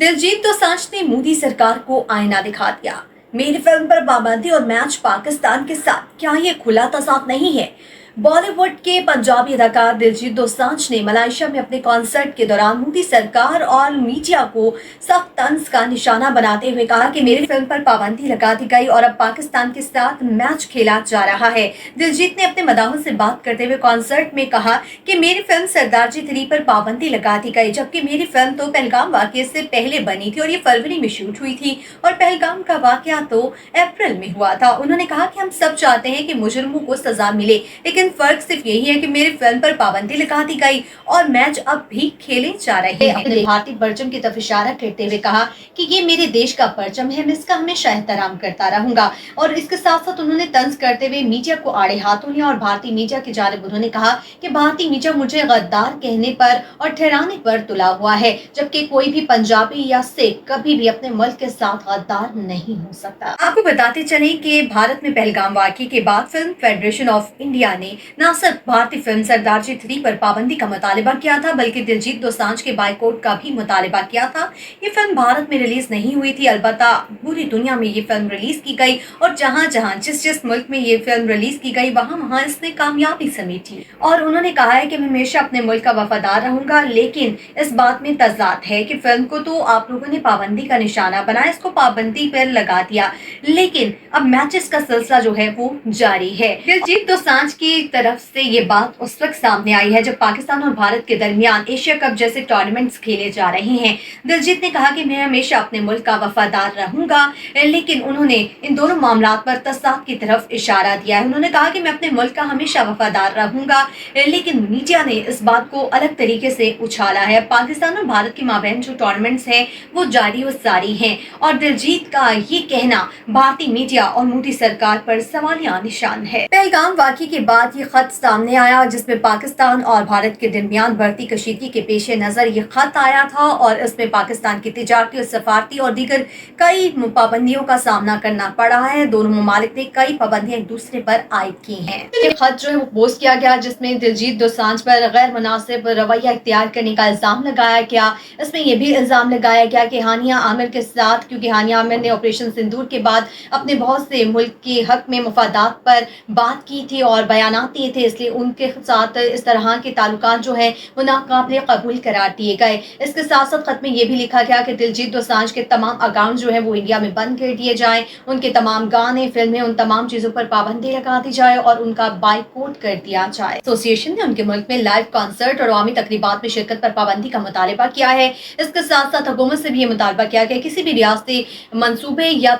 दिलजीत दोसांझ ने मोदी सरकार को आईना दिखा दिया। मेरी फिल्म पर पाबंदी और मैच पाकिस्तान के साथ, क्या ये खुला तजाद नहीं है? बॉलीवुड के पंजाबी अदाकार दिलजीत दोसांझ ने मलेशिया में अपने कॉन्सर्ट के दौरान मोदी सरकार और मीडिया को सख्त तंज का निशाना बनाते हुए कहा कि मेरी फिल्म पर पाबंदी लगा दी गई और अब पाकिस्तान के साथ मैच खेला जा रहा है। दिलजीत ने अपने मदाहों से बात करते हुए कॉन्सर्ट में कहा कि मेरी फिल्म सरदारजी 3 पर पाबंदी लगा दी गई, जबकि मेरी फिल्म तो पहलगाम वाकये से पहले बनी थी और ये फरवरी में शूट हुई थी और पहलगाम का वाकया तो अप्रैल में हुआ था। उन्होंने कहा कि हम सब चाहते हैं कि मुजरिमों को सजा मिले, लेकिन फर्क सिर्फ यही है कि मेरी फिल्म पर पाबंदी लगा दी गई और मैच अब भी खेले जा रहे हैं। अपने भारतीय परचम की तरफ इशारा करते हुए कहा कि ये मेरे देश का परचम है, मैं इसका हमेशा एहतराम करता रहूंगा। और इसके साथ साथ उन्होंने तंज करते हुए मीडिया को आड़े हाथों लिया और भारतीय मीडिया की जानिब उन्होंने कहा कि भारतीय मीडिया मुझे गद्दार कहने पर और ठहराने पर तुला हुआ है, जबकि कोई भी पंजाबी या सिख कभी भी अपने मुल्क के साथ गद्दार नहीं हो सकता। आपको बताते चले कि भारत में पहलगाम वाकये के बाद फिल्म फेडरेशन ऑफ इंडिया ने न सिर्फ भारतीय फिल्म सरदारजी 3 पर पाबंदी का मुतालिबा किया था, बल्कि दिलजीत दोसांझ के बाइकआउट का भी मुतालिबा किया था। ये फिल्म भारत में रिलीज नहीं हुई थी, अलबत्ता पूरी दुनिया में ये फिल्म रिलीज की गई और जहां जहां जिस मुल्क में ये फिल्म रिलीज की गई वहां इसने कामयाबी समेटी। और उन्होंने कहा है कि मैं हमेशा अपने मुल्क का वफादार रहूंगा, लेकिन इस बात में तजाद है कि फिल्म को तो आप लोगों ने पाबंदी का निशाना बनाया, इसको पाबंदी पर लगा दिया, लेकिन अब मैचेस का सिलसिला जो है वो जारी है। दिलजीत दोसांझ की तरफ से ये बात उस वक्त सामने आई है जब पाकिस्तान और भारत के दरमियान एशिया कप जैसे टूर्नामेंट्स खेले जा रहे हैं। दिलजीत ने कहा कि मैं हमेशा अपने मुल्क का वफादार रहूंगा, लेकिन उन्होंने इन दोनों मामलात पर तसाद की तरफ इशारा दिया है। उन्होंने कहा कि मैं अपने मुल्क का हमेशा वफादार रहूंगा, लेकिन मीडिया ने इस बात को अलग तरीके से उछाला है। पाकिस्तान और भारत के माबैन जो टूर्नामेंट्स हैं वो जारी और सारी हैं और दिलजीत का ये कहना भारतीय मीडिया और मोदी सरकार पर सवालिया निशान है। पहलगाम वाकये के बाद ये खत सामने आया जिसमें पाकिस्तान और भारत के दरमियान बढ़ती कशीदगी के पेश नजर ये खत आया था और इसमें पाकिस्तान की तिजारती और सफारती और दीगर कई पाबंदियों का सामना करना पड़ा है। दोनों ममालिक ने कई पाबंदियां एक दूसरे पर आयद की हैं। ये खत जो है वो पोस्ट किया गया जिसमें दिलजीत दोसांझ पर गैर मुनासिब रवैया इख्तियार करने का इल्जाम लगाया गया। इसमें यह भी इल्जाम लगाया गया कि हानिया आमिर के साथ, क्योंकि हानिया आमिर ने ऑपरेशन सिंदूर के बाद अपने बहुत से मुल्क के हक में मफादात पर बात की थी और बयानात दिए थे, इसलिए उनके साथ इस तरह के ताल्लुकात जो है वो नाकाबिल कबूल करार दिए गए। इसके साथ साथ खत में यह भी लिखा गया कि दिलजीत दोसांझ के तमाम अकाउंट जो है वो इंडिया में बंद कर दिए जाएं, उनके तमाम गाने, फिल्में, उन तमाम चीजों पर पाबंदी लगा दी जाए और उनका बाइकआउट कर दिया जाए। एसोसिएशन ने उनके मुल्क में लाइव कॉन्सर्ट और अवामी तकरीबात में शिरकत पर पाबंदी का मुतालिबा किया है। इसके साथ साथ हुकूमत से भी ये मुतालबा किया गया किसी भी रियासती मंसूबे या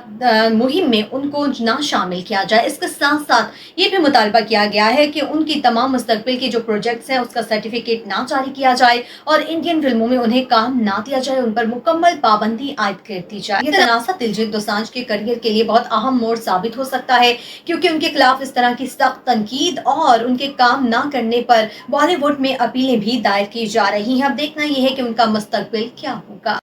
मुहिम में उनको ना शामिल किया जाए। इसके साथ साथ ये भी मुतालबा किया गया है कि उनकी तमाम मुस्तकबिल के जो प्रोजेक्ट्स हैं उसका सर्टिफिकेट ना जारी किया जाए और इंडियन फिल्मों में उन्हें काम ना दिया जाए, उन पर मुकम्मल पाबंदी आयद कर दी जाए। ये तनाज़ा दिलजीत दोसांझ के करियर के लिए बहुत अहम मोड़ साबित हो सकता है, क्योंकि उनके खिलाफ इस तरह की सख्त तनकीद और उनके काम ना करने पर बॉलीवुड में अपीलें भी दायर की जा रही हैं। अब देखना यह है कि उनका मुस्तकबिल क्या होगा।